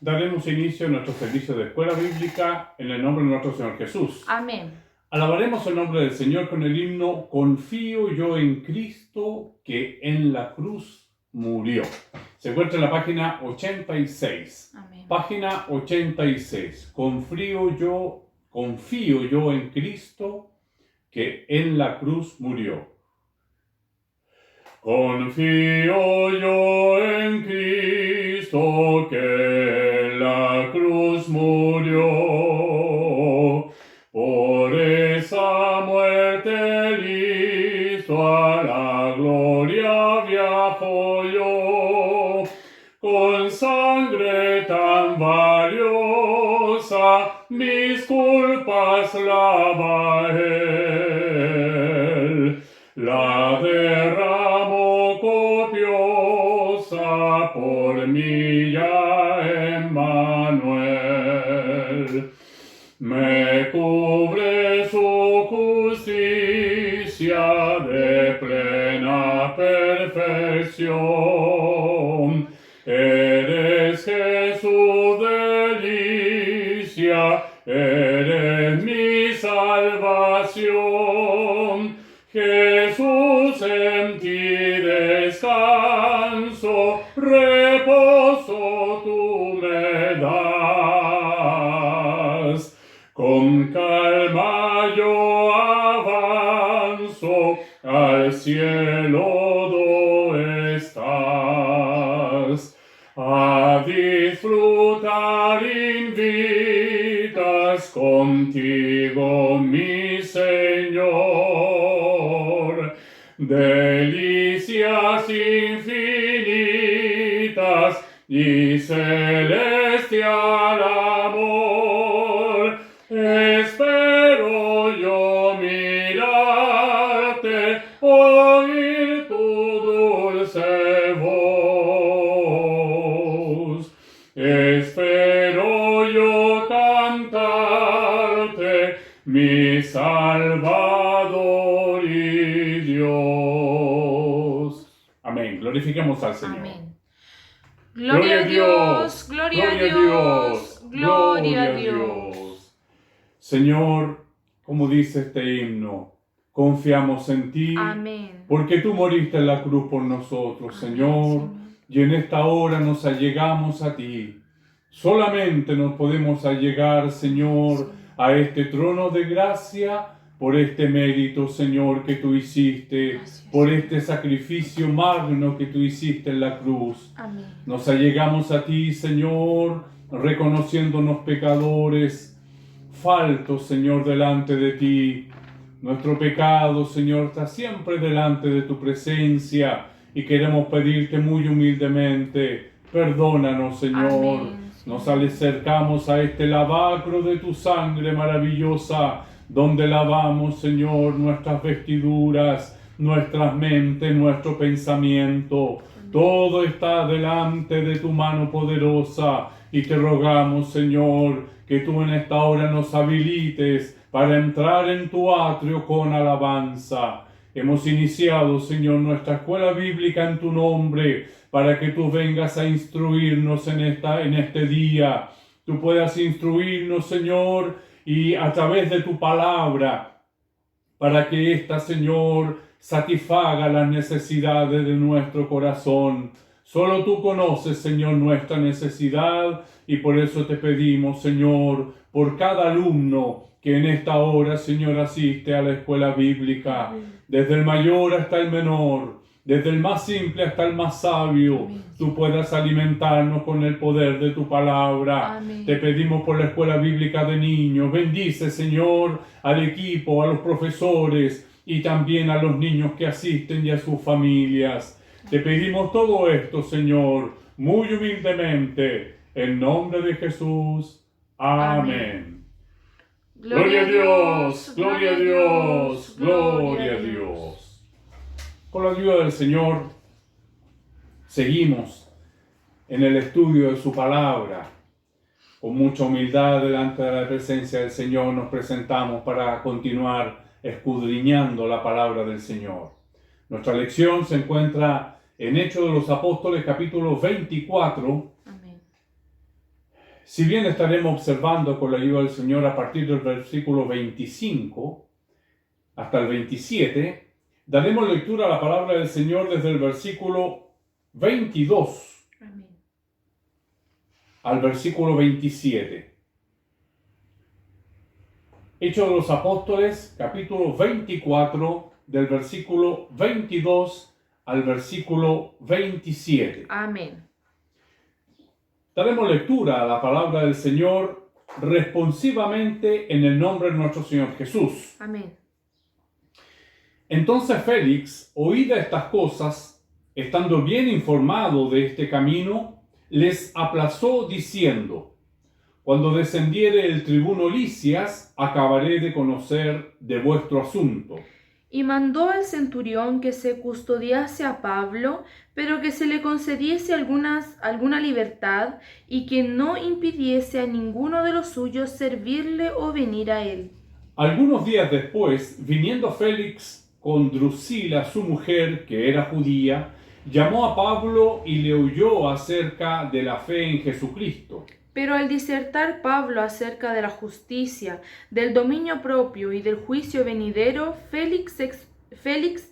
daremos inicio a nuestro servicio de escuela bíblica en el nombre de nuestro Señor Jesús. Amén. Alabaremos el nombre del Señor con el himno Confío yo en Cristo que en la cruz murió. Se encuentra en la página 86. Amén. Página 86. Confío yo en Cristo que en la cruz murió. Confío yo en Cristo que en la cruz murió. Por esa muerte listo a la gloria viajo yo. Con sangre tan valiosa mis culpas lava él. La derramó copiosa por mí ya Emmanuel. Me cubre su justicia de plena perfección. Eres Jesús delicia, eres mi salvación. Jesús, en ti descanso, reposo tú me das. Con calma yo avanzo, al cielo donde estás. A disfrutar invitas contigo, mi Señor. Delicias infinitas y celestial amor. Espero yo mirarte, oír tu dulce voz. Espero yo cantarte, mi Salvador y Dios. Amén. Glorifiquemos al Señor. Amén. Gloria a Dios, gloria a Dios, gloria a Dios. Señor, como dice este himno, confiamos en ti. Amén. Porque tú moriste en la cruz por nosotros, Amén, Señor. Y en esta hora nos allegamos a ti. Solamente nos podemos allegar, Señor, a este trono de gracia por este mérito, Señor, que tú hiciste, Gracias. por este sacrificio magno que tú hiciste en la cruz. Amén. Nos allegamos a ti, Señor, reconociéndonos pecadores, faltos, Señor, delante de ti. Nuestro pecado, Señor, está siempre delante de tu presencia y queremos pedirte muy humildemente, perdónanos, Señor. Amén. Nos acercamos a este lavacro de tu sangre maravillosa, donde lavamos, Señor, nuestras vestiduras, nuestras mentes, nuestro pensamiento. Todo está delante de tu mano poderosa y te rogamos, Señor, que tú en esta hora nos habilites para entrar en tu atrio con alabanza. Hemos iniciado, Señor, nuestra escuela bíblica en tu nombre, para que tú vengas a instruirnos en este día. Tú puedas instruirnos, Señor, y a través de tu palabra, para que esta, Señor, satisfaga las necesidades de nuestro corazón. Solo tú conoces, Señor, nuestra necesidad, y por eso te pedimos, Señor, por cada alumno que en esta hora, Señor, asiste a la escuela bíblica, desde el mayor hasta el menor, desde el más simple hasta el más sabio, tú puedas alimentarnos con el poder de tu palabra. Amén. Te pedimos por la escuela bíblica de niños. Bendice, Señor, al equipo, a los profesores y también a los niños que asisten y a sus familias. Te pedimos todo esto, Señor, muy humildemente, en nombre de Jesús. Amén. Gloria a Dios, gloria a Dios, gloria a Dios. Con la ayuda del Señor, seguimos en el estudio de su palabra. Con mucha humildad delante de la presencia del Señor nos presentamos para continuar escudriñando la palabra del Señor. Nuestra lección se encuentra en Hechos de los Apóstoles, capítulo 24, Amén. Si bien estaremos observando con la ayuda del Señor a partir del versículo 25 hasta el 27, daremos lectura a la palabra del Señor desde el versículo 22 Amén. al versículo 27. Hechos de los Apóstoles, capítulo 24, del versículo 22 al versículo 27. Amén. Daremos lectura a la palabra del Señor responsivamente en el nombre de nuestro Señor Jesús. Amén. Entonces Félix, oídas estas cosas, estando bien informado de este camino, les aplazó diciendo: cuando descendiere el tribuno Lisias, acabaré de conocer de vuestro asunto. Y mandó al centurión que se custodiase a Pablo, pero que se le concediese alguna libertad y que no impidiese a ninguno de los suyos servirle o venir a él. Algunos días después, viniendo Félix con Drusila, su mujer, que era judía, llamó a Pablo y le oyó acerca de la fe en Jesucristo. Pero al disertar Pablo acerca de la justicia, del dominio propio y del juicio venidero, Félix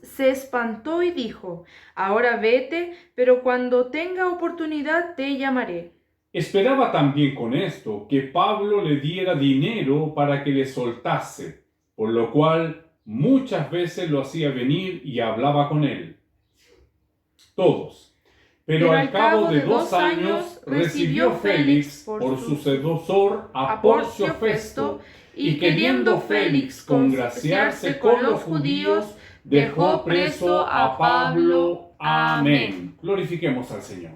se espantó y dijo: ahora vete, pero cuando tenga oportunidad te llamaré. Esperaba también con esto que Pablo le diera dinero para que le soltase, por lo cual muchas veces lo hacía venir y hablaba con él. Todos. Pero al cabo de 2 años recibió Félix por sucesor a Porcio Festo, y queriendo Félix congraciarse con los judíos, dejó preso a Pablo. Amén. Glorifiquemos al Señor.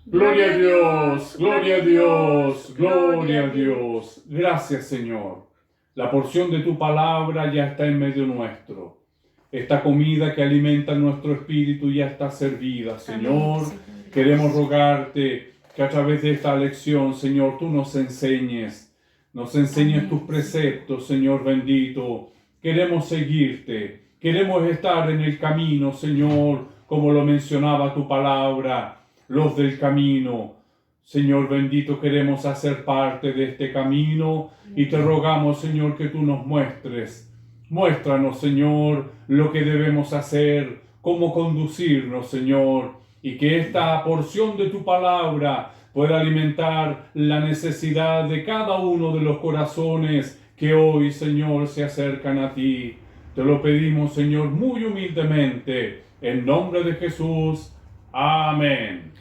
Gloria a Dios, gloria a Dios, gloria a Dios. Gracias, Señor. La porción de tu palabra ya está en medio nuestro. Esta comida que alimenta nuestro espíritu ya está servida, Señor. Amén, Señor. Queremos rogarte que a través de esta lección, Señor, tú nos enseñes Amén. tus preceptos, Señor bendito. Queremos seguirte, queremos estar en el camino, Señor, como lo mencionaba tu palabra, los del camino. Señor bendito, queremos hacer parte de este camino y te rogamos, Señor, que tú nos muestres. Muéstranos, Señor, lo que debemos hacer, cómo conducirnos, Señor, y que esta porción de tu palabra pueda alimentar la necesidad de cada uno de los corazones que hoy, Señor, se acercan a ti. Te lo pedimos, Señor, muy humildemente, en nombre de Jesús. Amén.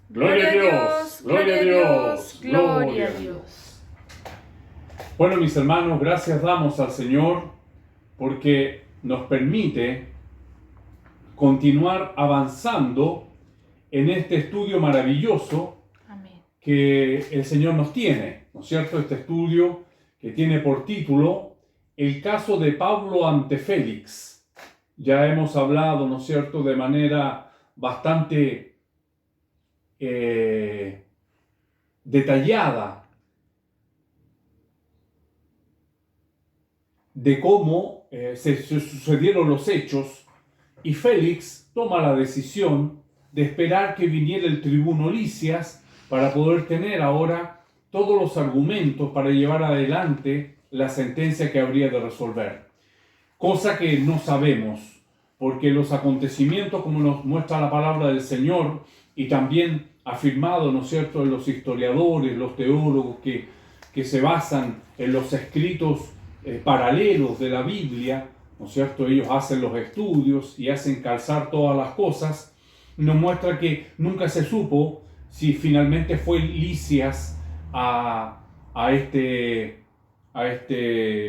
Gloria a Dios, gloria a Dios, gloria a Dios. Bueno, mis hermanos, gracias damos al Señor porque nos permite continuar avanzando en este estudio maravilloso Amén. que el Señor nos tiene, ¿no es cierto? Este estudio que tiene por título El caso de Pablo ante Félix. Ya hemos hablado, ¿no es cierto?, de manera bastante detallada de cómo se sucedieron los hechos, y Félix toma la decisión de esperar que viniera el tribuno Lisias para poder tener ahora todos los argumentos para llevar adelante la sentencia que habría de resolver. Cosa que no sabemos, porque los acontecimientos, como nos muestra la palabra del Señor, y también afirmado, ¿no es cierto?, en los historiadores, los teólogos que se basan en los escritos paralelos de la Biblia, ¿no es cierto? Ellos hacen los estudios y hacen calzar todas las cosas. Nos muestra que nunca se supo si finalmente fue Lisias a este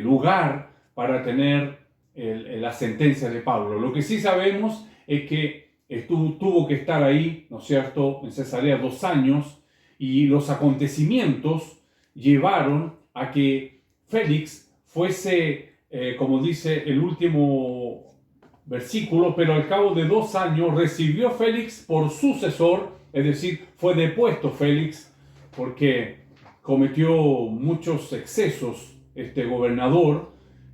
lugar para tener la sentencia de Pablo. Lo que sí sabemos es que tuvo que estar ahí, ¿no es cierto?, en Cesarea 2 años, y los acontecimientos llevaron a que Félix fuese, como dice el último versículo, pero al cabo de 2 años recibió Félix por sucesor, es decir, fue depuesto Félix porque cometió muchos excesos este gobernador,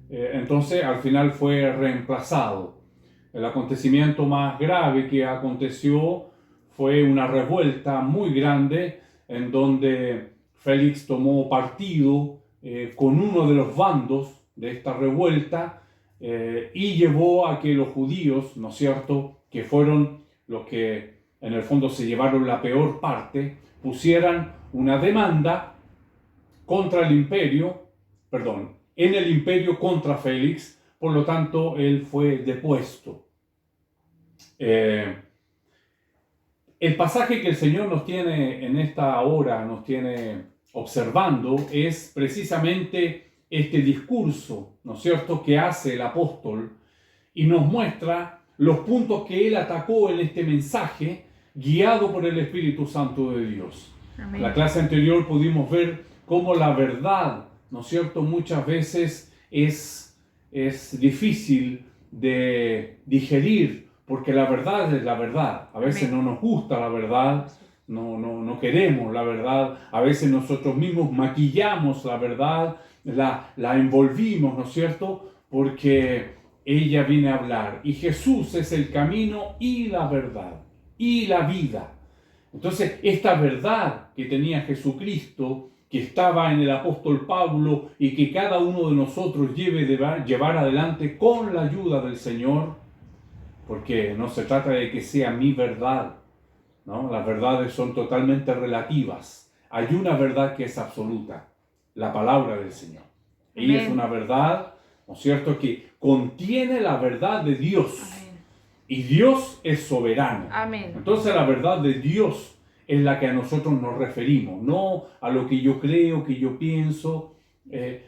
entonces al final fue reemplazado. El acontecimiento más grave que aconteció fue una revuelta muy grande en donde Félix tomó partido con uno de los bandos de esta revuelta y llevó a que los judíos, ¿no es cierto?, que fueron los que en el fondo se llevaron la peor parte, pusieran una demanda contra el imperio, en el imperio contra Félix. Por lo tanto, él fue depuesto. El pasaje que el Señor nos tiene en esta hora, nos tiene observando, es precisamente este discurso, ¿no es cierto?, que hace el apóstol y nos muestra los puntos que él atacó en este mensaje, guiado por el Espíritu Santo de Dios. Amén. En la clase anterior pudimos ver cómo la verdad, ¿no es cierto?, muchas veces es difícil de digerir, porque la verdad es la verdad. A veces Amén. no nos gusta la verdad, no queremos la verdad. A veces nosotros mismos maquillamos la verdad, la envolvimos, ¿no es cierto?, porque ella viene a hablar. Y Jesús es el camino y la verdad y la vida. Entonces, esta verdad que tenía Jesucristo, que estaba en el apóstol Pablo y que cada uno de nosotros llevar adelante con la ayuda del Señor, porque no se trata de que sea mi verdad, ¿no? Las verdades son totalmente relativas. Hay una verdad que es absoluta, la palabra del Señor. Ella es una verdad, ¿no es cierto?, que contiene la verdad de Dios. Amén. Y Dios es soberano. Amén. Entonces la verdad de Dios es la que a nosotros nos referimos, no a lo que yo creo, que yo pienso,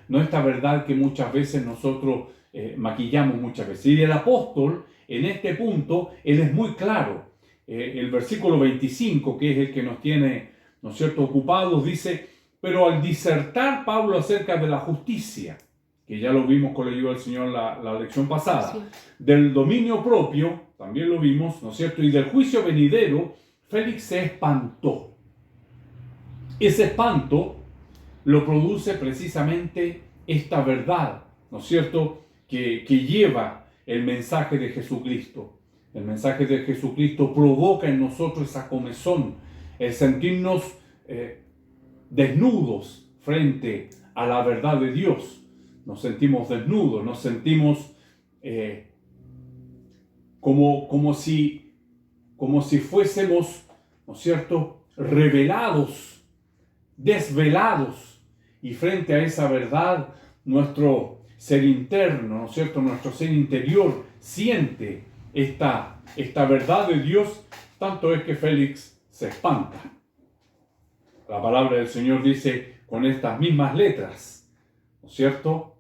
no esta verdad que muchas veces nosotros maquillamos muchas veces. Y el apóstol, en este punto, él es muy claro. El versículo 25, que es el que nos tiene, ¿no es cierto?, ocupados, dice: pero al disertar Pablo acerca de la justicia, que ya lo vimos con la ayuda del Señor la lección pasada, Sí. del dominio propio, también lo vimos, ¿no es cierto?, y del juicio venidero, Félix se espantó. Ese espanto lo produce precisamente esta verdad, ¿no es cierto?, que lleva el mensaje de Jesucristo. El mensaje de Jesucristo provoca en nosotros esa comezón, el sentirnos desnudos frente a la verdad de Dios. Nos sentimos desnudos, nos sentimos como si fuésemos, ¿no es cierto?, revelados, desvelados, y frente a esa verdad nuestro ser interno, ¿no es cierto?, nuestro ser interior siente esta verdad de Dios. Tanto es que Félix se espanta. La palabra del Señor dice con estas mismas letras, ¿no es cierto?,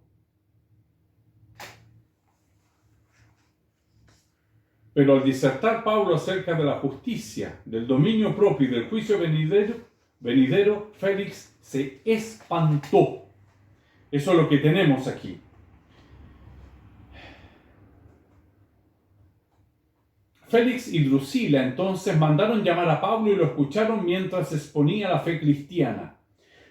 pero al disertar Pablo acerca de la justicia, del dominio propio y del juicio venidero, Félix se espantó. Eso es lo que tenemos aquí. Félix y Drusila entonces mandaron llamar a Pablo y lo escucharon mientras exponía la fe cristiana.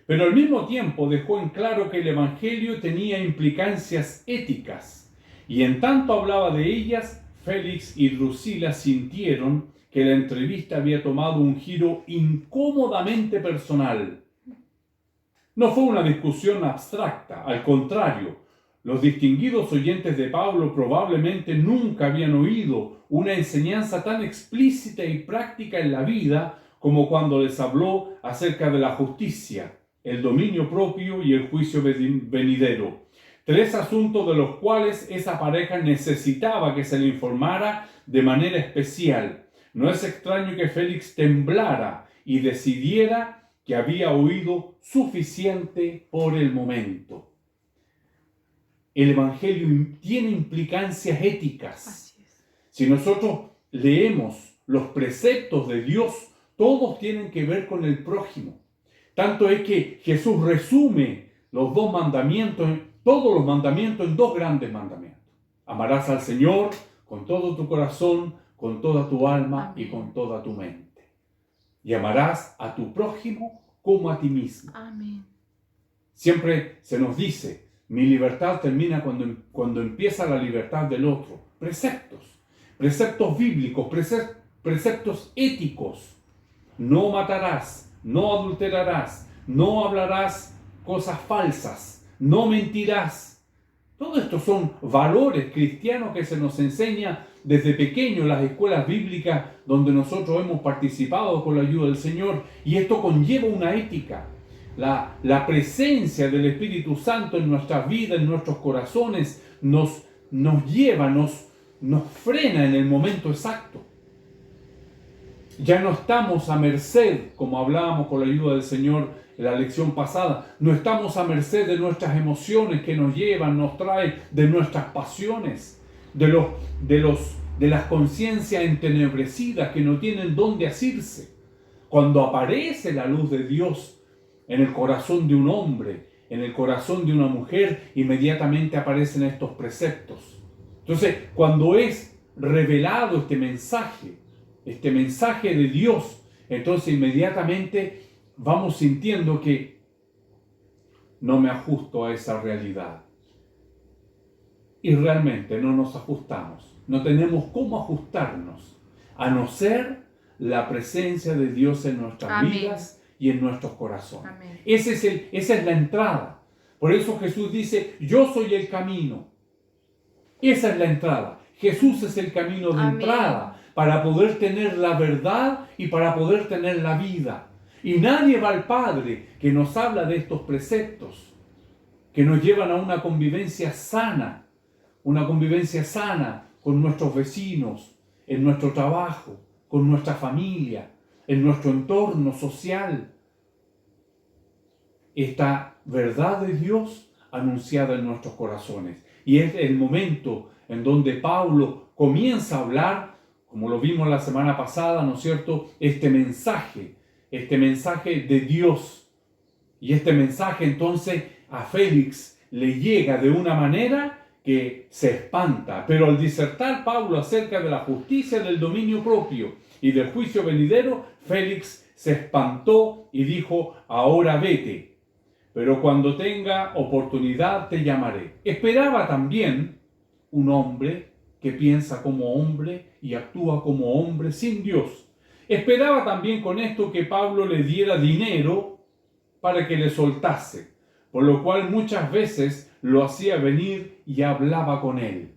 Pero al mismo tiempo dejó en claro que el Evangelio tenía implicancias éticas, y en tanto hablaba de ellas, Félix y Drusila sintieron que la entrevista había tomado un giro incómodamente personal. No fue una discusión abstracta, al contrario, los distinguidos oyentes de Pablo probablemente nunca habían oído una enseñanza tan explícita y práctica en la vida como cuando les habló acerca de la justicia, el dominio propio y el juicio venidero. 3 asuntos de los cuales esa pareja necesitaba que se le informara de manera especial. No es extraño que Félix temblara y decidiera que había oído suficiente por el momento. El Evangelio tiene implicancias éticas. Así es. Si nosotros leemos los preceptos de Dios, todos tienen que ver con el prójimo. Tanto es que Jesús resume los 2 mandamientos, todos los mandamientos, en 2 grandes mandamientos. Amarás al Señor con todo tu corazón, con toda tu alma y con toda tu mente. Y amarás a tu prójimo como a ti mismo. Amén. Siempre se nos dice, mi libertad termina cuando empieza la libertad del otro. Preceptos bíblicos, preceptos éticos. No matarás, no adulterarás, no hablarás cosas falsas, no mentirás. Todo esto son valores cristianos que se nos enseña desde pequeño en las escuelas bíblicas donde nosotros hemos participado con la ayuda del Señor, y esto conlleva una ética. La presencia del Espíritu Santo en nuestras vidas, en nuestros corazones, nos lleva, nos frena en el momento exacto. Ya no estamos a merced, como hablábamos con la ayuda del Señor en la lección pasada, no estamos a merced de nuestras emociones que nos llevan, nos traen, de nuestras pasiones, de las conciencias entenebrecidas que no tienen dónde asirse. Cuando aparece la luz de Dios en el corazón de un hombre, en el corazón de una mujer, inmediatamente aparecen estos preceptos. Entonces, cuando es revelado este mensaje de Dios, entonces inmediatamente vamos sintiendo que no me ajusto a esa realidad. Y realmente no nos ajustamos. No tenemos cómo ajustarnos, a no ser la presencia de Dios en nuestras Amén. vidas y en nuestros corazones. Amén. Esa es la entrada. Por eso Jesús dice, yo soy el camino. Esa es la entrada. Jesús es el camino de Amén. entrada para poder tener la verdad y para poder tener la vida. Y nadie va al Padre que nos habla de estos preceptos, que nos llevan a una convivencia sana con nuestros vecinos, en nuestro trabajo, con nuestra familia, en nuestro entorno social. Esta verdad de Dios anunciada en nuestros corazones. Y es el momento en donde Pablo comienza a hablar, como lo vimos la semana pasada, ¿no es cierto?, este mensaje de Dios. Y este mensaje entonces a Félix le llega de una manera que se espanta. Pero al disertar Pablo acerca de la justicia del dominio propio y del juicio venidero, Félix se espantó y dijo, ahora vete, pero cuando tenga oportunidad te llamaré. Esperaba también un hombre que piensa como hombre y actúa como hombre sin Dios. Esperaba también con esto que Pablo le diera dinero para que le soltase, por lo cual muchas veces lo hacía venir y hablaba con él.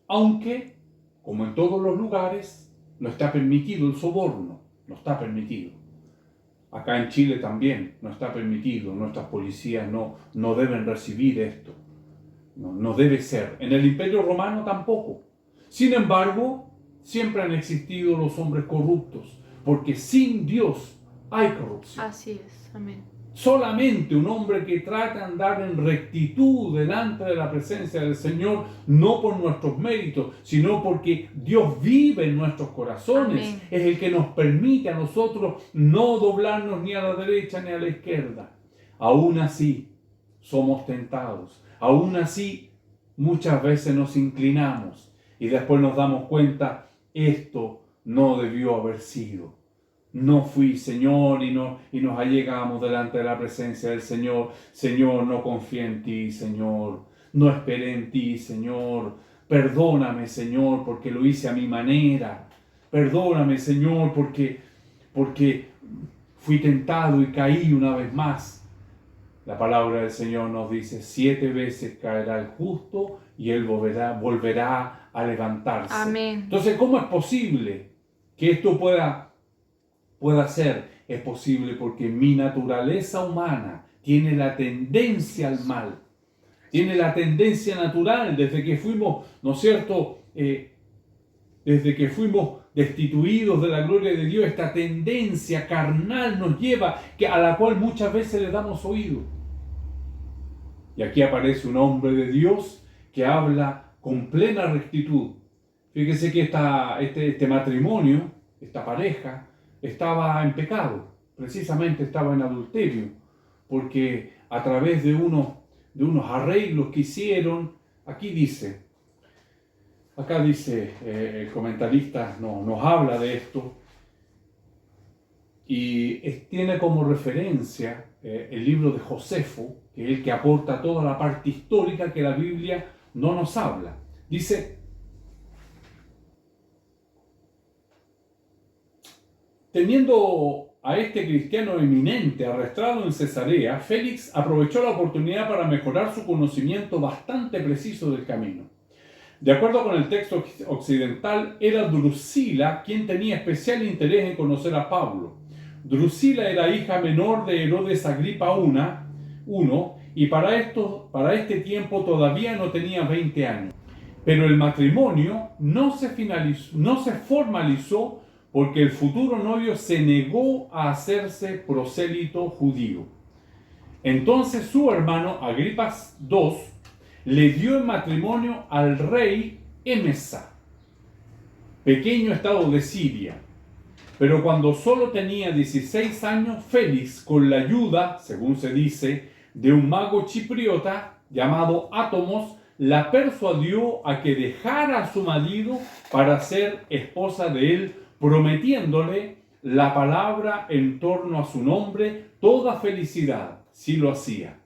Aunque, como en todos los lugares, no está permitido el soborno, no está permitido. Acá en Chile también no está permitido, nuestras policías no deben recibir esto, no debe ser. En el Imperio Romano tampoco. Sin embargo, siempre han existido los hombres corruptos, porque sin Dios hay corrupción. Así es, amén. Solamente un hombre que trata de andar en rectitud delante de la presencia del Señor, no por nuestros méritos, sino porque Dios vive en nuestros corazones, Amén. es el que nos permite a nosotros no doblarnos ni a la derecha ni a la izquierda. Aún así, somos tentados. Aún así, muchas veces nos inclinamos y después nos damos cuenta, esto no debió haber sido. No fui, Señor, y nos allegamos delante de la presencia del Señor. Señor, no confié en ti, Señor. No esperé en ti, Señor. Perdóname, Señor, porque lo hice a mi manera. Perdóname, Señor, porque fui tentado y caí una vez más. La palabra del Señor nos dice, 7 veces caerá el justo y él volverá a levantarse. Amén. Entonces, ¿cómo es posible que esto pueda ser? Es posible porque mi naturaleza humana tiene la tendencia al mal. Tiene la tendencia natural desde que fuimos, ¿no es cierto?, desde que fuimos destituidos de la gloria de Dios, esta tendencia carnal nos lleva, a la cual muchas veces le damos oído. Y aquí aparece un hombre de Dios que habla con plena rectitud. Fíjese que este matrimonio, esta pareja, estaba en pecado, precisamente estaba en adulterio, porque a través de unos arreglos que hicieron, acá dice el comentarista nos habla de esto, y tiene como referencia el libro de Josefo, que es el que aporta toda la parte histórica que la Biblia no nos habla. Dice, teniendo a este cristiano eminente arrestado en Cesarea, Félix aprovechó la oportunidad para mejorar su conocimiento bastante preciso del camino. De acuerdo con el texto occidental, era Drusila quien tenía especial interés en conocer a Pablo. Drusila era hija menor de Herodes Agripa I, y para este tiempo todavía no tenía 20 años. Pero el matrimonio no se formalizó porque el futuro novio se negó a hacerse prosélito judío. Entonces su hermano Agripa II le dio en matrimonio al rey Emesa, pequeño estado de Siria. Pero cuando solo tenía 16 años, Félix, con la ayuda, según se dice, de un mago chipriota llamado Átomos, la persuadió a que dejara a su marido para ser esposa de él, prometiéndole la palabra en torno a su nombre, toda felicidad, si lo hacía.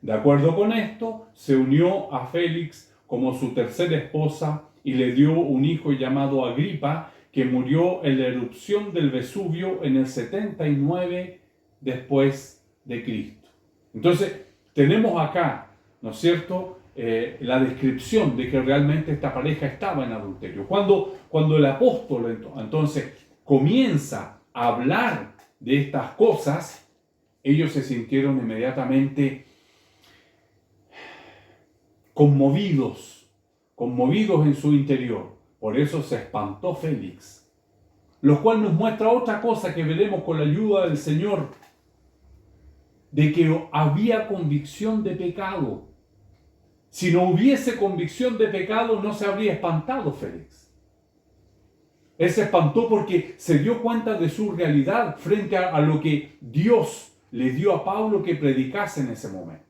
De acuerdo con esto, se unió a Félix como su tercera esposa y le dio un hijo llamado Agripa, que murió en la erupción del Vesubio en el 79 después de Cristo. Entonces, tenemos acá, ¿no es cierto?, la descripción de que realmente esta pareja estaba en adulterio. Cuando el apóstol entonces comienza a hablar de estas cosas, ellos se sintieron inmediatamente conmovidos en su interior. Por eso se espantó Félix, lo cual nos muestra otra cosa que veremos con la ayuda del Señor, de que había convicción de pecado. Si no hubiese convicción de pecado, no se habría espantado Félix. Él se espantó porque se dio cuenta de su realidad frente a lo que Dios le dio a Pablo que predicase en ese momento.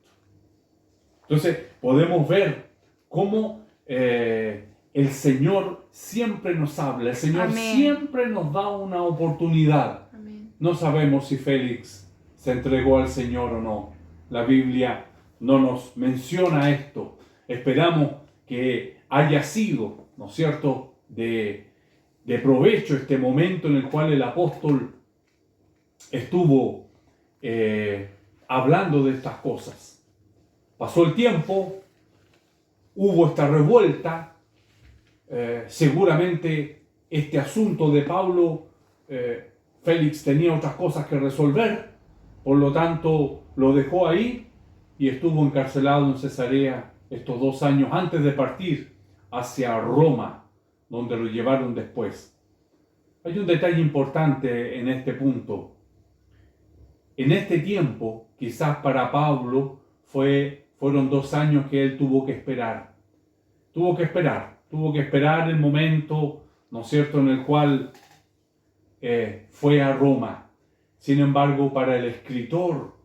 Entonces podemos ver cómo el Señor siempre nos habla, el Señor Amén. siempre nos da una oportunidad. Amén. No sabemos si Félix se entregó al Señor o no. La Biblia no nos menciona esto. Esperamos que haya sido, ¿no es cierto?, de provecho este momento en el cual el apóstol estuvo hablando de estas cosas. Pasó el tiempo, hubo esta revuelta, seguramente este asunto de Pablo, Félix tenía otras cosas que resolver, por lo tanto lo dejó ahí y estuvo encarcelado en Cesarea estos 2 años antes de partir hacia Roma, donde lo llevaron después. Hay un detalle importante en este punto. En este tiempo, quizás para Pablo, fueron 2 años que él tuvo que esperar. Tuvo que esperar el momento, ¿no es cierto?, en el cual fue a Roma. Sin embargo, para el escritor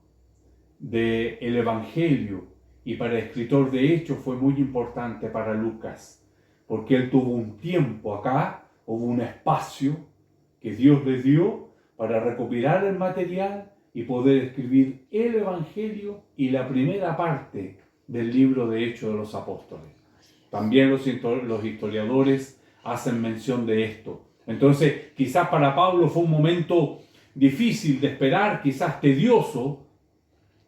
del Evangelio y para el escritor de Hechos fue muy importante para Lucas, porque él tuvo un tiempo acá, hubo un espacio que Dios le dio para recopilar el material y poder escribir el Evangelio y la primera parte del libro de Hechos de los Apóstoles. También los historiadores hacen mención de esto. Entonces, quizás para Pablo fue un momento difícil de esperar, quizás tedioso,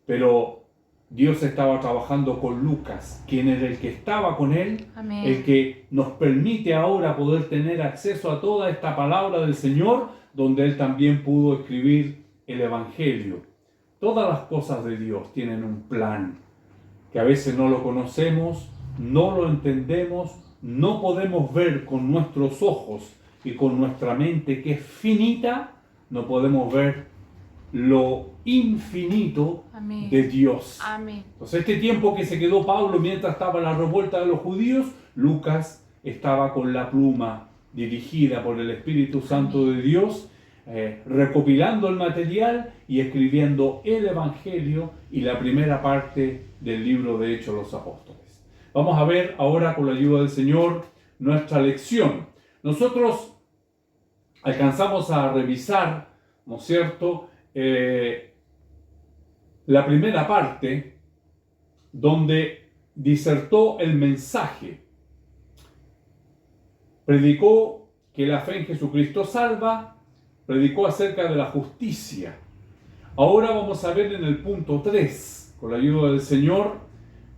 pero Dios estaba trabajando con Lucas, quien era el que estaba con él, Amén. el que nos permite ahora poder tener acceso a toda esta palabra del Señor, donde él también pudo escribir el Evangelio. Todas las cosas de Dios tienen un plan, que a veces no lo conocemos, no lo entendemos, no podemos ver con nuestros ojos y con nuestra mente que es finita, no podemos ver lo infinito Amén. de Dios. Amén. Entonces, este tiempo que se quedó Pablo mientras estaba en la revuelta de los judíos, Lucas estaba con la pluma dirigida por el Espíritu Santo de Dios, recopilando el material y escribiendo el Evangelio y la primera parte del libro de Hechos de los Apóstoles. Vamos a ver ahora, con la ayuda del Señor, nuestra lección. Nosotros alcanzamos a revisar, ¿no es cierto?, la primera parte donde disertó el mensaje. Predicó que la fe en Jesucristo salva, predicó acerca de la justicia. Ahora vamos a ver en el punto 3, con la ayuda del Señor,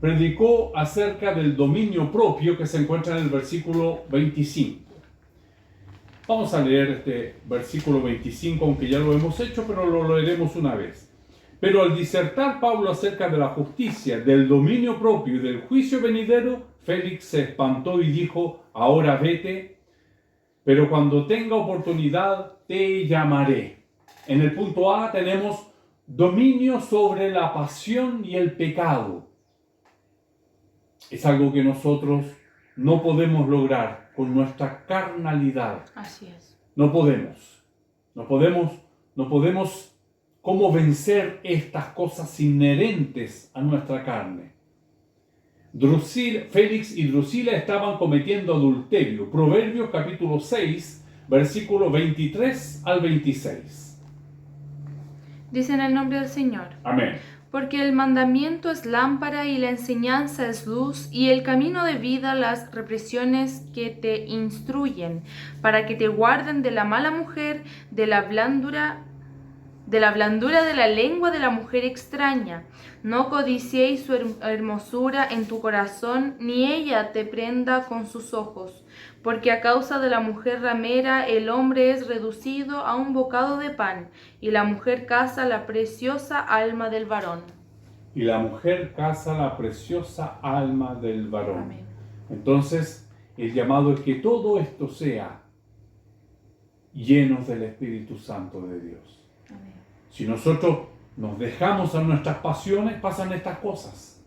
predicó acerca del dominio propio que se encuentra en el versículo 25. Vamos a leer este versículo 25, aunque ya lo hemos hecho, pero lo leeremos una vez. Pero al disertar Pablo acerca de la justicia, del dominio propio y del juicio venidero, Félix se espantó y dijo: ahora vete, pero cuando tenga oportunidad te llamaré. En el punto A tenemos dominio sobre la pasión y el pecado. Es algo que nosotros no podemos lograr con nuestra carnalidad. Así es. No podemos cómo vencer estas cosas inherentes a nuestra carne. Félix y Drusila estaban cometiendo adulterio. Proverbios capítulo 6, versículo 23 al 26. Dice en el nombre del Señor. Amén. Porque el mandamiento es lámpara y la enseñanza es luz, y el camino de vida las represiones que te instruyen, para que te guarden de la mala mujer, de la blandura de la lengua de la mujer extraña. No codiciéis su hermosura en tu corazón, ni ella te prenda con sus ojos, porque a causa de la mujer ramera el hombre es reducido a un bocado de pan, y la mujer caza la preciosa alma del varón. Y la mujer caza la preciosa alma del varón. Amén. Entonces, el llamado es que todo esto sea llenos del Espíritu Santo de Dios. Amén. Si nosotros nos dejamos a nuestras pasiones, pasan estas cosas.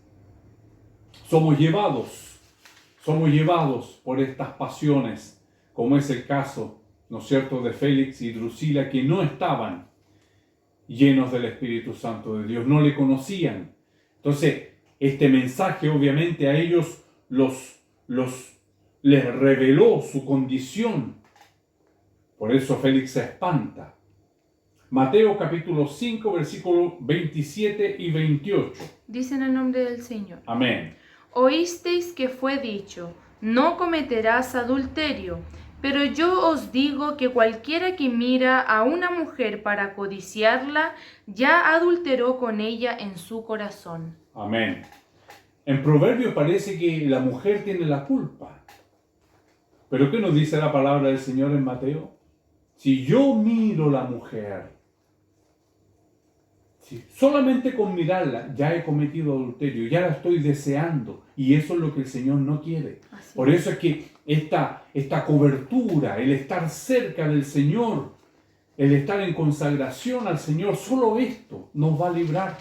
Somos llevados por estas pasiones, como es el caso, ¿no es cierto?, de Félix y Drusila, que no estaban llenos del Espíritu Santo de Dios, no le conocían. Entonces, este mensaje obviamente a ellos les reveló su condición. Por eso Félix se espanta. Mateo capítulo 5, versículos 27 y 28. Dice en el nombre del Señor. Amén. Oísteis que fue dicho: no cometerás adulterio. Pero yo os digo que cualquiera que mira a una mujer para codiciarla, ya adulteró con ella en su corazón. Amén. En Proverbios parece que la mujer tiene la culpa. Pero ¿qué nos dice la palabra del Señor en Mateo? Si yo miro a la mujer, solamente con mirarla ya he cometido adulterio, ya la estoy deseando, y eso es lo que el Señor no quiere. Por eso es que esta cobertura, el estar cerca del Señor, el estar en consagración al Señor, solo esto nos va a librar.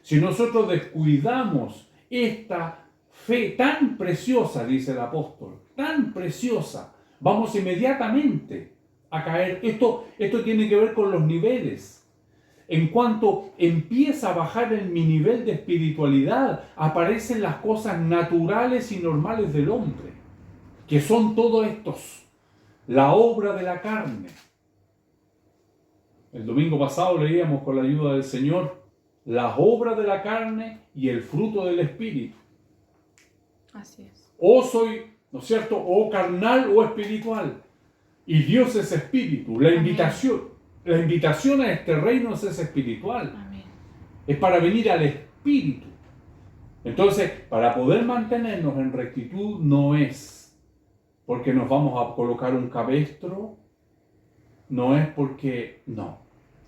Si nosotros descuidamos esta fe tan preciosa, dice el apóstol, tan preciosa, vamos inmediatamente a caer. Esto tiene que ver con los niveles. En cuanto empieza a bajar en mi nivel de espiritualidad, aparecen las cosas naturales y normales del hombre, que son todos estos, la obra de la carne. El domingo pasado leíamos con la ayuda del Señor las obras de la carne y el fruto del Espíritu. Así es. O soy, ¿no es cierto?, o carnal o espiritual. Y Dios es espíritu. La invitación a este reino es espiritual. Amén. Es para venir al Espíritu. Entonces, para poder mantenernos en rectitud no es porque nos vamos a colocar un cabestro, no es porque, no.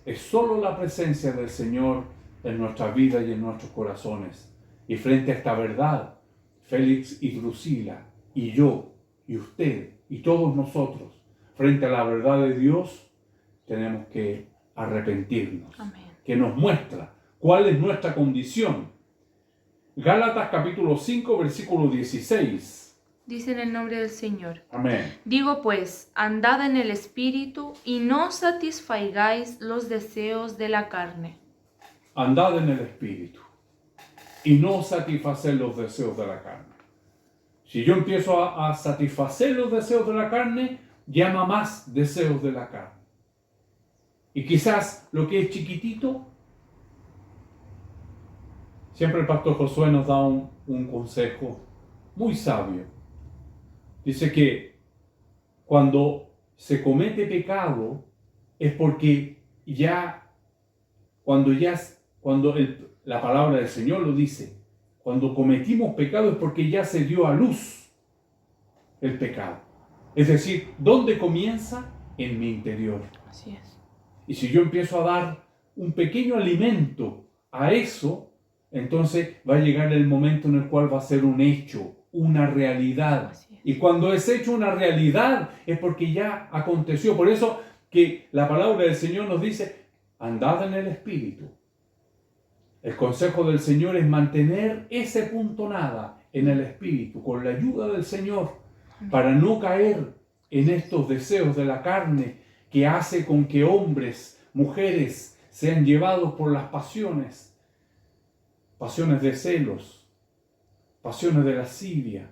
Es solo la presencia del Señor en nuestras vidas y en nuestros corazones. Y frente a esta verdad, Félix y Drusila, y yo, y usted, y todos nosotros, frente a la verdad de Dios, tenemos que arrepentirnos. Amén. Que nos muestra cuál es nuestra condición. Gálatas capítulo 5, versículo 16. Dice en el nombre del Señor. Amén. Digo pues, andad en el Espíritu y no satisfagáis los deseos de la carne. Andad en el Espíritu y no satisfacer los deseos de la carne. Si yo empiezo a satisfacer los deseos de la carne, llama más deseos de la carne. Y quizás lo que es chiquitito, siempre el pastor Josué nos da un consejo muy sabio. Dice que cuando se comete pecado, es porque cuando la palabra del Señor lo dice, cuando cometimos pecado es porque ya se dio a luz el pecado. Es decir, ¿dónde comienza? En mi interior. Así es. Y si yo empiezo a dar un pequeño alimento a eso, entonces va a llegar el momento en el cual va a ser un hecho, una realidad. Y cuando es hecho una realidad es porque ya aconteció. Por eso que la palabra del Señor nos dice, andad en el Espíritu. El consejo del Señor es mantener ese punto nada en el Espíritu, con la ayuda del Señor, para no caer en estos deseos de la carne que hace con que hombres, mujeres, sean llevados por las pasiones de celos, pasiones de lascivia.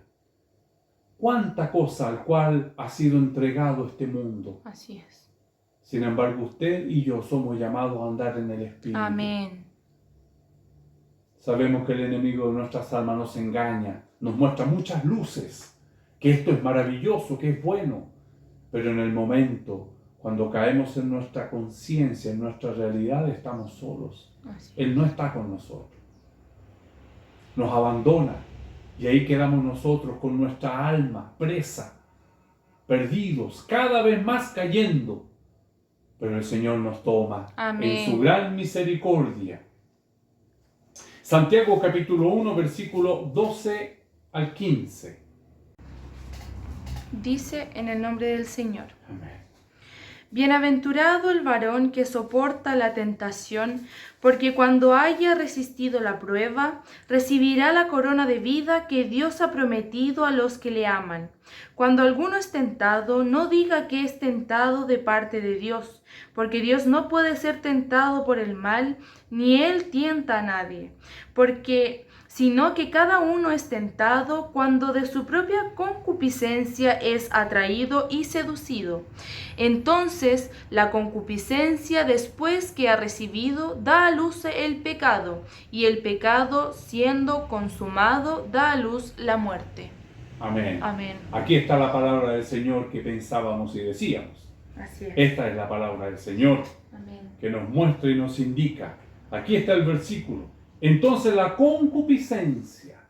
Cuánta cosa al cual ha sido entregado este mundo. Así es. Sin embargo, usted y yo somos llamados a andar en el Espíritu. Amén. Sabemos que el enemigo de nuestras almas nos engaña, nos muestra muchas luces, que esto es maravilloso, que es bueno, pero en el momento, cuando caemos en nuestra conciencia, en nuestra realidad, estamos solos. Él no está con nosotros. Nos abandona y ahí quedamos nosotros con nuestra alma presa, perdidos, cada vez más cayendo. Pero el Señor nos toma. Amén. En su gran misericordia. Santiago capítulo 1, versículo 12 al 15. Dice en el nombre del Señor. Amén. Bienaventurado el varón que soporta la tentación, porque cuando haya resistido la prueba, recibirá la corona de vida que Dios ha prometido a los que le aman. Cuando alguno es tentado, no diga que es tentado de parte de Dios, porque Dios no puede ser tentado por el mal, ni Él tienta a nadie, sino que cada uno es tentado cuando de su propia concupiscencia es atraído y seducido. Entonces la concupiscencia, después que ha recibido, da a luz el pecado, y el pecado, siendo consumado, da a luz la muerte. Amén. Amén. Aquí está la palabra del Señor que pensábamos y decíamos. Así es. Esta es la palabra del Señor. Amén. Que nos muestra y nos indica. Aquí está el versículo. Entonces la concupiscencia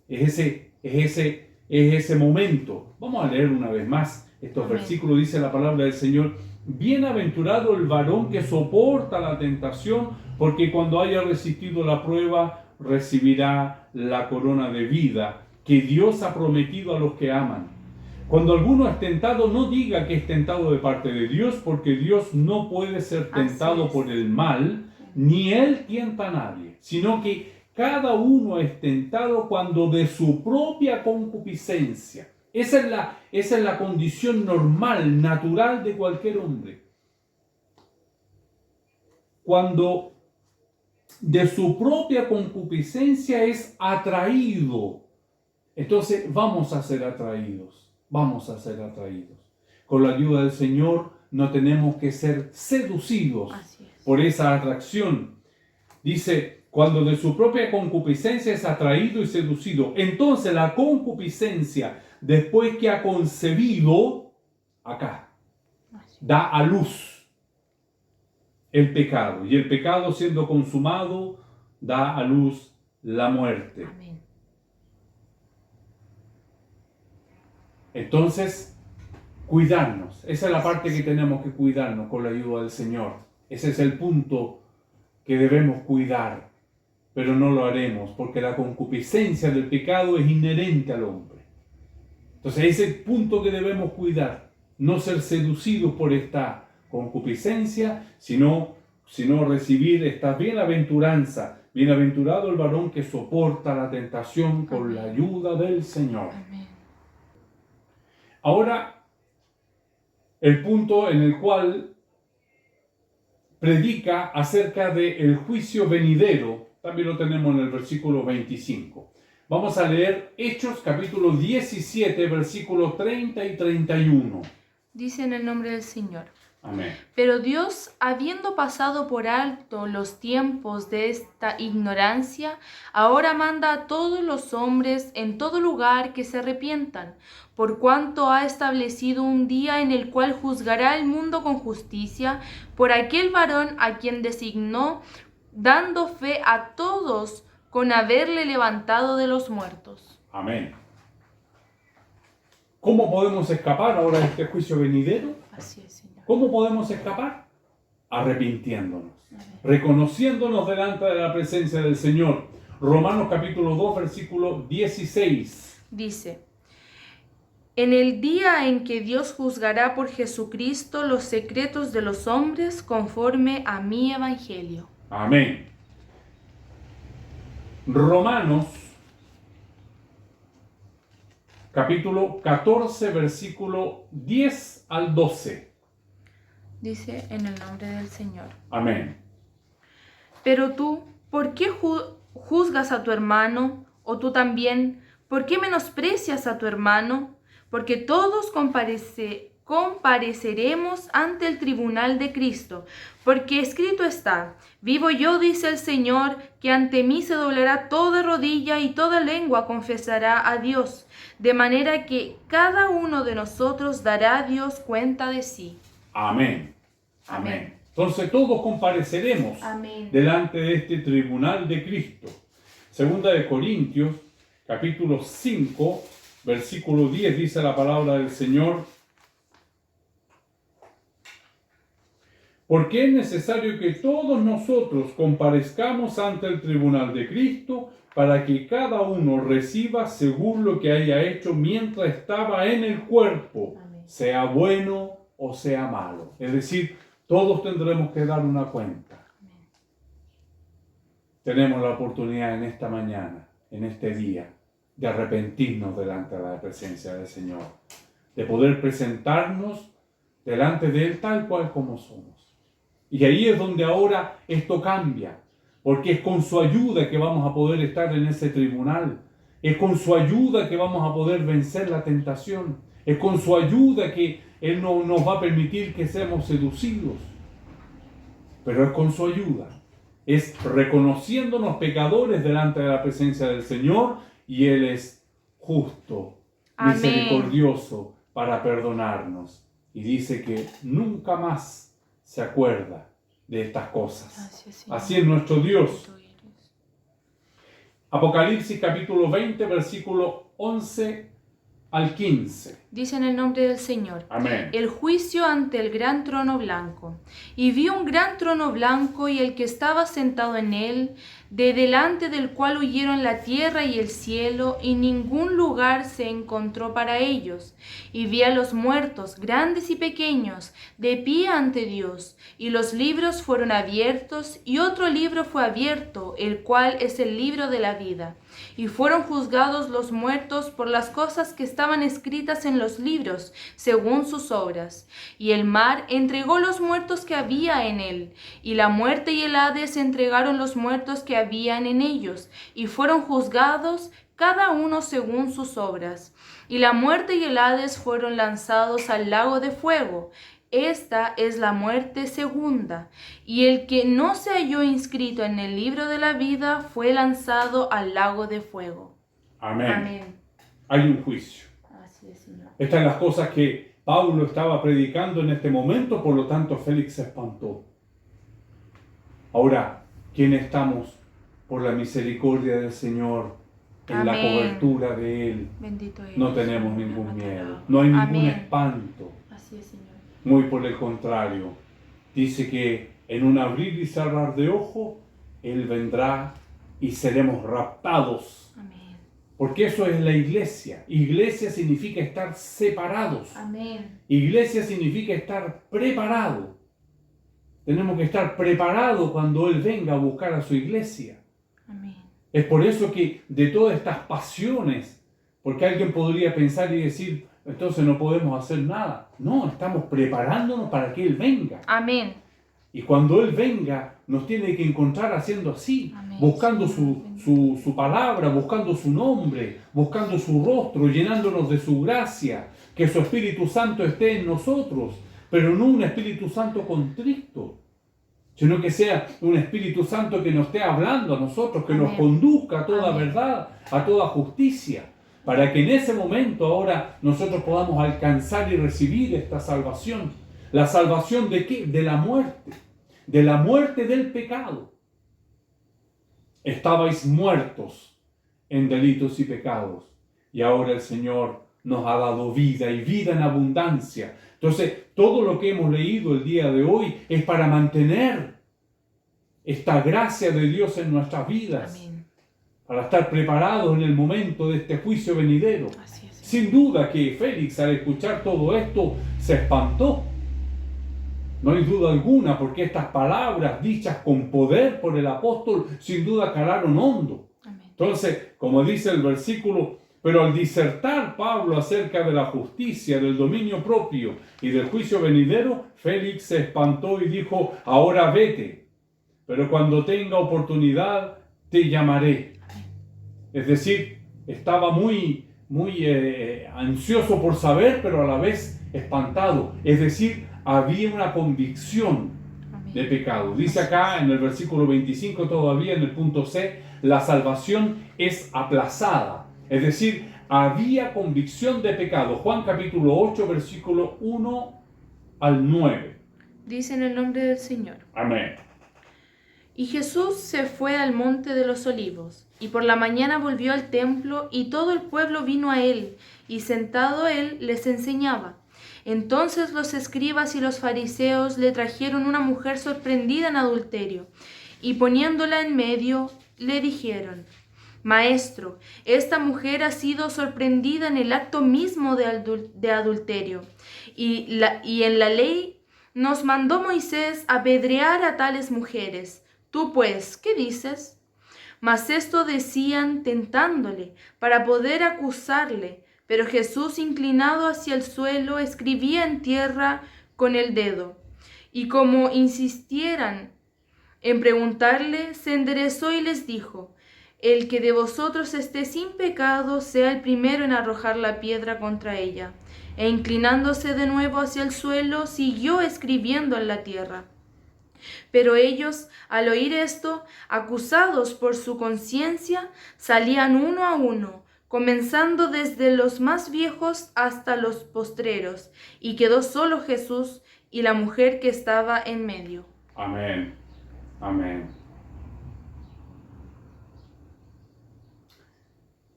es ese momento. Vamos a leer una vez más estos Amén. Versículos. Dice la palabra del Señor: bienaventurado el varón que soporta la tentación, porque cuando haya resistido la prueba recibirá la corona de vida que Dios ha prometido a los que aman. Cuando alguno es tentado, no diga que es tentado de parte de Dios, porque Dios no puede ser tentado por el mal, ni Él tienta a nadie, sino que cada uno es tentado cuando de su propia concupiscencia. Esa es la condición normal, natural de cualquier hombre. Cuando de su propia concupiscencia es atraído, entonces vamos a ser atraídos. Vamos a ser atraídos. Con la ayuda del Señor no tenemos que ser seducidos por esa atracción. Dice, cuando de su propia concupiscencia es atraído y seducido. Entonces la concupiscencia, después que ha concebido, acá, da a luz el pecado. Y el pecado, siendo consumado, da a luz la muerte. Amén. Entonces, cuidarnos. Esa es la parte que tenemos que cuidarnos con la ayuda del Señor. Ese es el punto que debemos cuidar, pero no lo haremos porque la concupiscencia del pecado es inherente al hombre. Entonces, ese es el punto que debemos cuidar. No ser seducidos por esta concupiscencia, sino recibir esta bienaventuranza. Bienaventurado el varón que soporta la tentación con la ayuda del Señor. Amén. Ahora, el punto en el cual predica acerca del juicio venidero, también lo tenemos en el versículo 25. Vamos a leer Hechos capítulo 17, versículos 30 y 31. Dice en el nombre del Señor: Amén. Pero Dios, habiendo pasado por alto los tiempos de esta ignorancia, ahora manda a todos los hombres en todo lugar que se arrepientan, por cuanto ha establecido un día en el cual juzgará el mundo con justicia por aquel varón a quien designó, dando fe a todos con haberle levantado de los muertos. Amén. ¿Cómo podemos escapar ahora de este juicio venidero? Así es, Señor. ¿Cómo podemos escapar? Arrepintiéndonos, Amén. reconociéndonos delante de la presencia del Señor. Romanos capítulo 2, versículo 16. Dice: en el día en que Dios juzgará por Jesucristo los secretos de los hombres conforme a mi evangelio. Amén. Romanos capítulo 14, versículo 10 al 12. Dice: en el nombre del Señor. Amén. Pero tú, ¿por qué juzgas a tu hermano? O tú también, ¿por qué menosprecias a tu hermano? Porque todos compareceremos ante el tribunal de Cristo. Porque escrito está: vivo yo, dice el Señor, que ante mí se doblará toda rodilla y toda lengua confesará a Dios. De manera que cada uno de nosotros dará a Dios cuenta de sí. Amén. Amén. Amén. Entonces todos compareceremos Amén. delante de este tribunal de Cristo. Segunda de Corintios, capítulo 5, versículo 10, dice la palabra del Señor: porque es necesario que todos nosotros comparezcamos ante el tribunal de Cristo para que cada uno reciba según lo que haya hecho mientras estaba en el cuerpo, Amén. sea bueno o sea malo. Es decir, todos tendremos que dar una cuenta. Amén. Tenemos la oportunidad en esta mañana, en este día, de arrepentirnos delante de la presencia del Señor, de poder presentarnos delante de Él tal cual como somos. Y ahí es donde ahora esto cambia, porque es con su ayuda que vamos a poder estar en ese tribunal, es con su ayuda que vamos a poder vencer la tentación, es con su ayuda que Él no nos va a permitir que seamos seducidos, pero es con su ayuda, es reconociéndonos pecadores delante de la presencia del Señor, y Él es justo, Amén. misericordioso para perdonarnos, y dice que nunca más se acuerda de estas cosas. Gracias, Señor. Así es nuestro Dios. Tú eres. Apocalipsis capítulo 20, versículo 11 al 15. Dice en el nombre del Señor: Amén. el juicio ante el gran trono blanco. Y vi un gran trono blanco y el que estaba sentado en él, de delante del cual huyeron la tierra y el cielo, y ningún lugar se encontró para ellos. Y vi a los muertos, grandes y pequeños, de pie ante Dios, y los libros fueron abiertos, y otro libro fue abierto, el cual es el libro de la vida. Y fueron juzgados los muertos por las cosas que estaban escritas en los libros, según sus obras. Y el mar entregó los muertos que había en él, y la muerte y el Hades entregaron los muertos que habían en ellos, y fueron juzgados cada uno según sus obras. Y la muerte y el Hades fueron lanzados al lago de fuego. Esta es la muerte segunda, y el que no se halló inscrito en el libro de la vida fue lanzado al lago de fuego. Amén. Amén. Hay un juicio. Así es, Señor. Estas son las cosas que Pablo estaba predicando en este momento, por lo tanto Félix se espantó. Ahora, ¿quién estamos por la misericordia del Señor en la Amén. cobertura de Él? Bendito eres. No tenemos ningún miedo, no hay ningún Amén. espanto. Así es, Señor. Muy por el contrario, dice que en un abrir y cerrar de ojo, Él vendrá y seremos raptados. Amén. Porque eso es la iglesia. Iglesia significa estar separados. Amén. Iglesia significa estar preparado. Tenemos que estar preparados cuando Él venga a buscar a su iglesia. Amén. Es por eso que de todas estas pasiones, porque alguien podría pensar y decir, entonces no podemos hacer nada. No, estamos preparándonos para que Él venga. Amén. Y cuando Él venga, nos tiene que encontrar haciendo así, Amén. buscando su palabra, buscando su nombre, buscando su rostro, llenándonos de su gracia, que su Espíritu Santo esté en nosotros, pero no un Espíritu Santo contrito, sino que sea un Espíritu Santo que nos esté hablando a nosotros, que nos conduzca a toda verdad, a toda justicia, para que en ese momento ahora nosotros podamos alcanzar y recibir esta salvación. ¿La salvación de qué? De la muerte del pecado. Estabais muertos en delitos y pecados, y ahora el Señor nos ha dado vida y vida en abundancia. Entonces, todo lo que hemos leído el día de hoy es para mantener esta gracia de Dios en nuestras vidas. Amén. Para estar preparados en el momento de este juicio venidero. Así es. Sin duda que Félix, al escuchar todo esto, se espantó. No hay duda alguna, porque estas palabras dichas con poder por el apóstol, sin duda calaron hondo. Amén. Entonces, como dice el versículo, pero al disertar Pablo acerca de la justicia, del dominio propio y del juicio venidero, Félix se espantó y dijo, ahora vete, pero cuando tenga oportunidad te llamaré. Es decir, estaba muy ansioso por saber, pero a la vez espantado. Es decir, había una convicción de pecado. Dice acá en el versículo 25, todavía en el punto C, la salvación es aplazada. Es decir, había convicción de pecado. Juan capítulo 8, versículo 1 al 9. Dice en el nombre del Señor. Amén. Y Jesús se fue al monte de los olivos, y por la mañana volvió al templo, y todo el pueblo vino a él, y sentado él les enseñaba. Entonces los escribas y los fariseos le trajeron una mujer sorprendida en adulterio, y poniéndola en medio, le dijeron, Maestro, esta mujer ha sido sorprendida en el acto mismo de adulterio, y en la ley nos mandó Moisés apedrear a tales mujeres. Tú pues, ¿qué dices? Mas esto decían tentándole, para poder acusarle. Pero Jesús, inclinado hacia el suelo, escribía en tierra con el dedo. Y como insistieran en preguntarle, se enderezó y les dijo, el que de vosotros esté sin pecado, sea el primero en arrojar la piedra contra ella. E inclinándose de nuevo hacia el suelo, siguió escribiendo en la tierra. Pero ellos, al oír esto, acusados por su conciencia, salían uno a uno, comenzando desde los más viejos hasta los postreros, y quedó solo Jesús y la mujer que estaba en medio. Amén. Amén.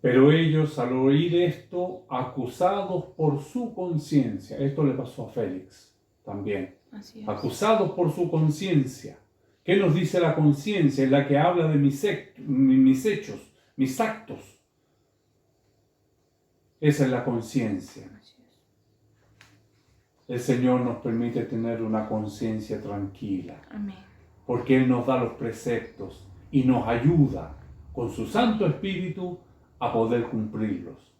Pero ellos, al oír esto, acusados por su conciencia, esto le pasó a Félix también, acusados por su conciencia. ¿Qué nos dice la conciencia? Es la que habla de mis hechos, mis actos. Esa es la conciencia. El Señor nos permite tener una conciencia tranquila. Amén. Porque Él nos da los preceptos y nos ayuda con su Santo Espíritu a poder cumplirlos.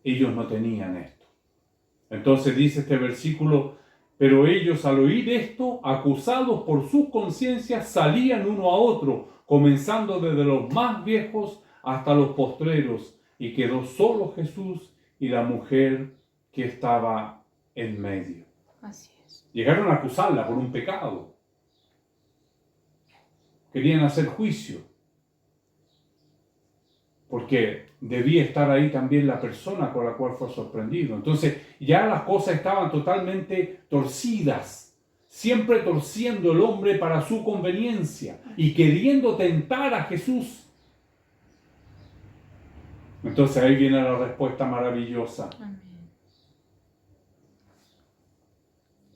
Ellos no tenían esto. Entonces dice este versículo, pero ellos al oír esto, acusados por sus conciencias, salían uno a otro, comenzando desde los más viejos hasta los postreros, y quedó solo Jesús y la mujer que estaba en medio. Así es. Llegaron a acusarla por un pecado. Querían hacer juicio, porque debía estar ahí también la persona con la cual fue sorprendido. Entonces ya las cosas estaban totalmente torcidas, siempre torciendo el hombre para su conveniencia y queriendo tentar a Jesús. Entonces ahí viene la respuesta maravillosa. Amén.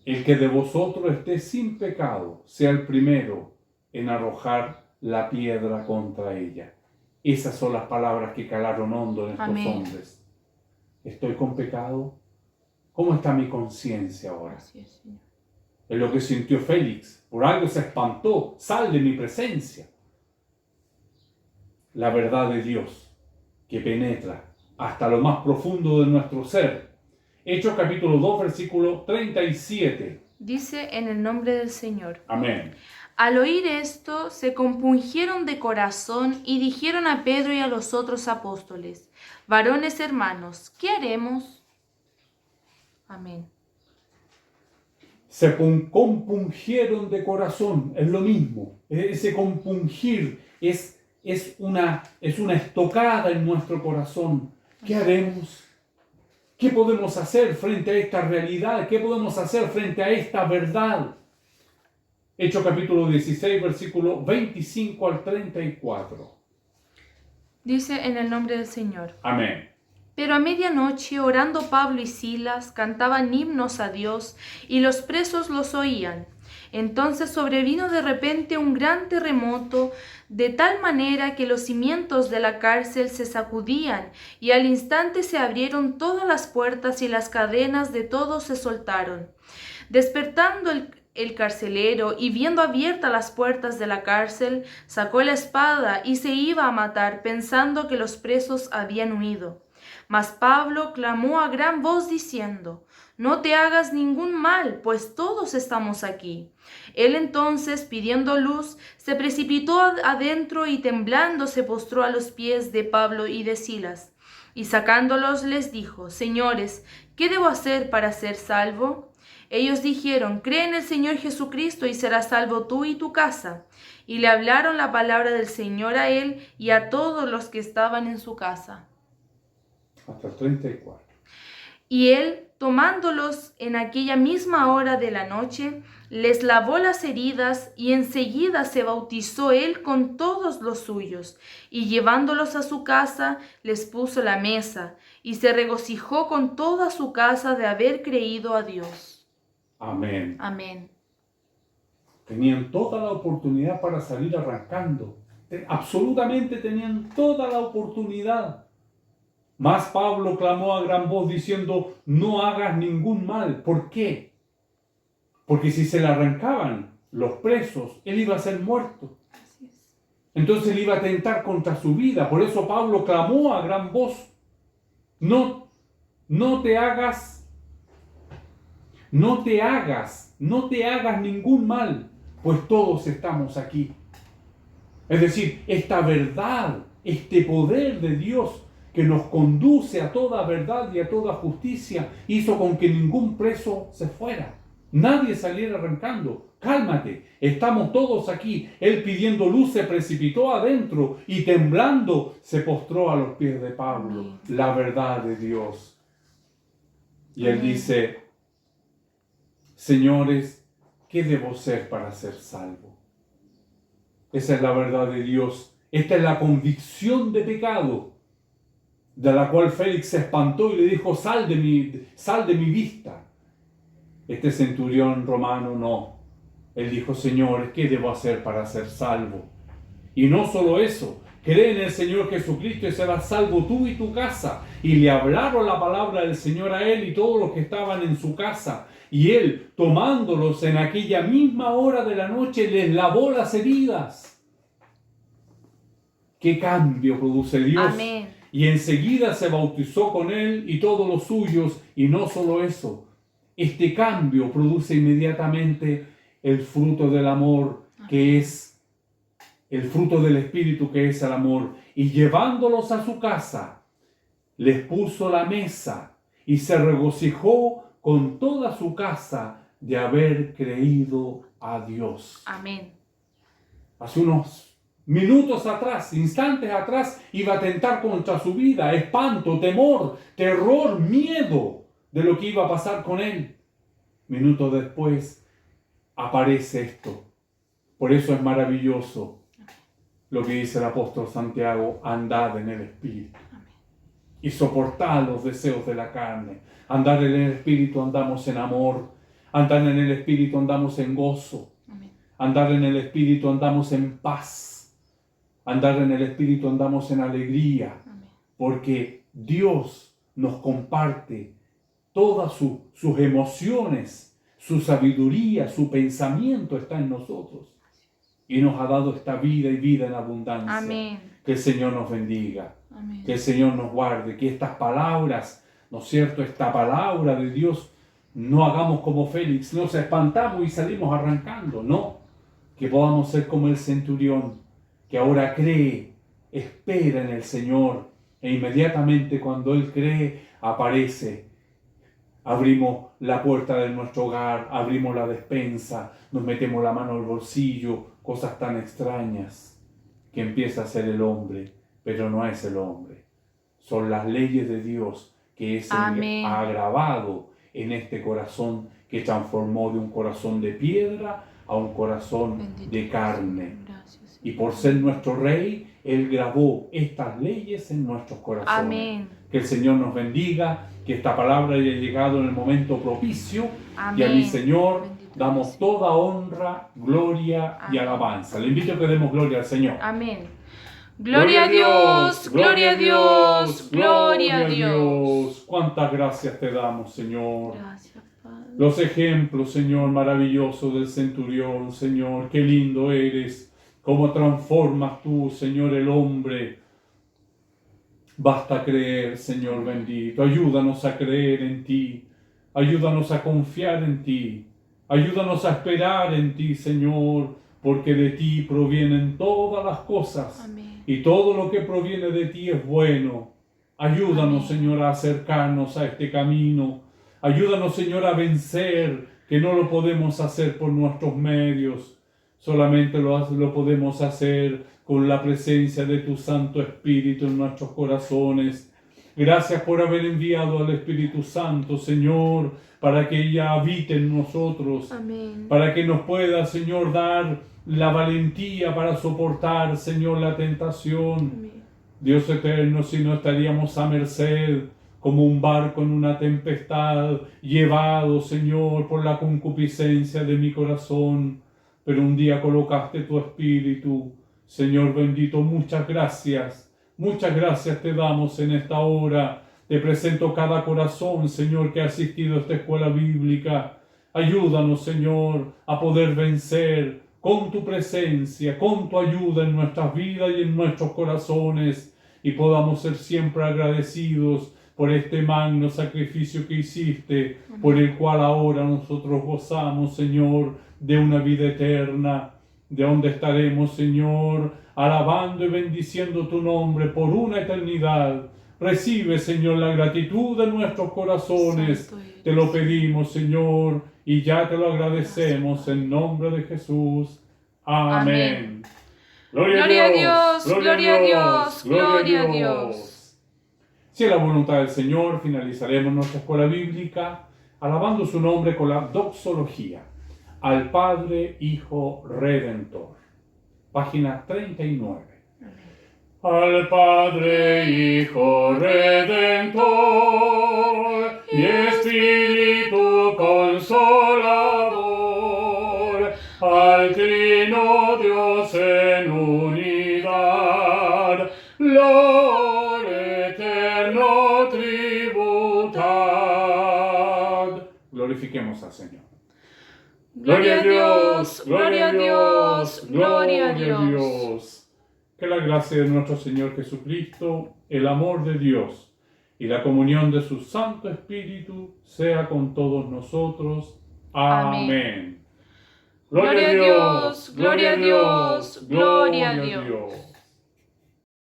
El que de vosotros esté sin pecado, sea el primero en arrojar la piedra contra ella. Esas son las palabras que calaron hondo en estos hombres. ¿Estoy con pecado? ¿Cómo está mi conciencia ahora? Así es, Señor. Es lo que sintió Félix. Por algo se espantó. Sal de mi presencia. La verdad de Dios que penetra hasta lo más profundo de nuestro ser. Hechos capítulo 2, versículo 37. Dice en el nombre del Señor. Amén. Al oír esto, se compungieron de corazón y dijeron a Pedro y a los otros apóstoles, varones hermanos, ¿qué haremos? Amén. compungieron de corazón, es lo mismo. Ese compungir es una estocada en nuestro corazón. ¿Qué haremos? ¿Qué podemos hacer frente a esta realidad? ¿Qué podemos hacer frente a esta verdad? Hechos capítulo 16, versículo 25 al 34. Dice en el nombre del Señor. Amén. Pero a medianoche, orando Pablo y Silas, cantaban himnos a Dios, y los presos los oían. Entonces sobrevino de repente un gran terremoto, de tal manera que los cimientos de la cárcel se sacudían, y al instante se abrieron todas las puertas y las cadenas de todos se soltaron. Despertando el carcelero y viendo abiertas las puertas de la cárcel, sacó la espada y se iba a matar, pensando que los presos habían huido. Mas Pablo clamó a gran voz diciendo: No te hagas ningún mal, pues todos estamos aquí. Él entonces, pidiendo luz, se precipitó adentro y temblando se postró a los pies de Pablo y de Silas. Y sacándolos les dijo: Señores, ¿qué debo hacer para ser salvo? Ellos dijeron: Cree en el Señor Jesucristo y serás salvo tú y tu casa. Y le hablaron la palabra del Señor a él y a todos los que estaban en su casa. Hasta el 34. Y él, tomándolos en aquella misma hora de la noche, les lavó las heridas y enseguida se bautizó él con todos los suyos. Y llevándolos a su casa, les puso la mesa y se regocijó con toda su casa de haber creído a Dios. Amén. Amén. Tenían toda la oportunidad para salir arrancando. Absolutamente tenían toda la oportunidad. Mas Pablo clamó a gran voz diciendo: No hagas ningún mal. ¿Por qué? Porque si se le arrancaban los presos, él iba a ser muerto. Entonces él iba a atentar contra su vida. Por eso Pablo clamó a gran voz: No te hagas ningún mal, pues todos estamos aquí. Es decir, esta verdad, este poder de Dios que nos conduce a toda verdad y a toda justicia, hizo con que ningún preso se fuera. Nadie saliera arrancando. Cálmate, estamos todos aquí. Él, pidiendo luz, se precipitó adentro y temblando se postró a los pies de Pablo. La verdad de Dios. Y él dice: Señores, ¿qué debo ser para ser salvo? Esa es la verdad de Dios. Esta es la convicción de pecado, de la cual Félix se espantó y le dijo: sal de mi vista. Este centurión romano no. Él dijo: Señor, ¿qué debo hacer para ser salvo? Y no solo eso, cree en el Señor Jesucristo y serás salvo tú y tu casa. Y le hablaron la palabra del Señor a él y todos los que estaban en su casa. Y él, tomándolos en aquella misma hora de la noche, les lavó las heridas. ¿Qué cambio produce Dios? Amén. Y enseguida se bautizó con él y todos los suyos. Y no solo eso, este cambio produce inmediatamente el fruto del amor, que es el fruto del Espíritu, que es el amor. Y llevándolos a su casa, les puso la mesa y se regocijó con toda su casa de haber creído a Dios. Amén. Hace unos minutos atrás, instantes atrás, iba a atentar contra su vida, espanto, temor, terror, miedo de lo que iba a pasar con él. Minutos después aparece esto. Por eso es maravilloso lo que dice el apóstol Santiago: andad en el Espíritu y soportad los deseos de la carne. Andar en el Espíritu, andamos en amor. Andar en el Espíritu, andamos en gozo. Amén. Andar en el Espíritu, andamos en paz. Andar en el Espíritu, andamos en alegría. Amén. Porque Dios nos comparte todas sus emociones, su sabiduría, su pensamiento está en nosotros. Y nos ha dado esta vida y vida en abundancia. Amén. Que el Señor nos bendiga. Amén. Que el Señor nos guarde. Que estas palabras, ¿no es cierto?, esta palabra de Dios, no hagamos como Félix, nos espantamos y salimos arrancando. No, que podamos ser como el centurión, que ahora cree, espera en el Señor, e inmediatamente cuando él cree, aparece Abrimos la puerta de nuestro hogar, abrimos la despensa, nos metemos la mano al bolsillo, cosas tan extrañas que empieza a ser el hombre, pero no es el hombre. Son las leyes de Dios que es ha grabado en este corazón que transformó de un corazón de piedra a un corazón de carne. Y por ser nuestro Rey, Él grabó estas leyes en nuestros corazones. Amén. Que el Señor nos bendiga, que esta palabra haya llegado en el momento propicio. Amén. Y a mi Señor damos toda honra, gloria y alabanza. Le invito a que demos gloria al Señor. Amén. Gloria a Dios, gloria a Dios, gloria a Dios. Cuántas gracias te damos, Señor. Gracias, Padre. Los ejemplos, Señor, maravillosos del centurión, Señor. Qué lindo eres. Cómo transformas tú, Señor, el hombre. Basta creer, Señor bendito. Ayúdanos a creer en ti. Ayúdanos a confiar en ti. Ayúdanos a esperar en ti, Señor, porque de ti provienen todas las cosas. Amén. Y todo lo que proviene de ti es bueno. Ayúdanos, Amén. Señor, a acercarnos a este camino. Ayúdanos, Señor, a vencer, que no lo podemos hacer por nuestros medios. Solamente lo podemos hacer con la presencia de tu Santo Espíritu en nuestros corazones. Gracias por haber enviado al Espíritu Santo, Señor, para que ella habite en nosotros. Amén. Para que nos pueda, Señor, dar la valentía para soportar, Señor, la tentación. Amén. Dios eterno, si no estaríamos a merced como un barco en una tempestad, llevado, Señor, por la concupiscencia de mi corazón. Pero un día colocaste tu Espíritu. Señor bendito, muchas gracias te damos en esta hora. Te presento cada corazón, Señor, que ha asistido a esta escuela bíblica. Ayúdanos, Señor, a poder vencer con tu presencia, con tu ayuda en nuestras vidas y en nuestros corazones, y podamos ser siempre agradecidos por este magno sacrificio que hiciste, por el cual ahora nosotros gozamos, Señor, de una vida eterna, de donde estaremos, Señor, alabando y bendiciendo tu nombre por una eternidad. Recibe, Señor, la gratitud de nuestros corazones. Te lo pedimos, Señor, y ya te lo agradecemos en nombre de Jesús. Amén. Gloria a Dios, gloria a Dios, gloria a Dios. Si es la voluntad del Señor, finalizaremos nuestra escuela bíblica alabando su nombre con la doxología al Padre, Hijo, Redentor. Página 39. Al Padre, Hijo, Redentor y Espíritu Consolador, al Trino Dios en unidad, Lord eterno tributad. Glorifiquemos al Señor. Gloria a Dios, gloria a Dios, gloria a Dios. Que la gracia de nuestro Señor Jesucristo, el amor de Dios y la comunión de su Santo Espíritu sea con todos nosotros. Amén. Gloria a Dios, gloria a Dios, gloria a Dios.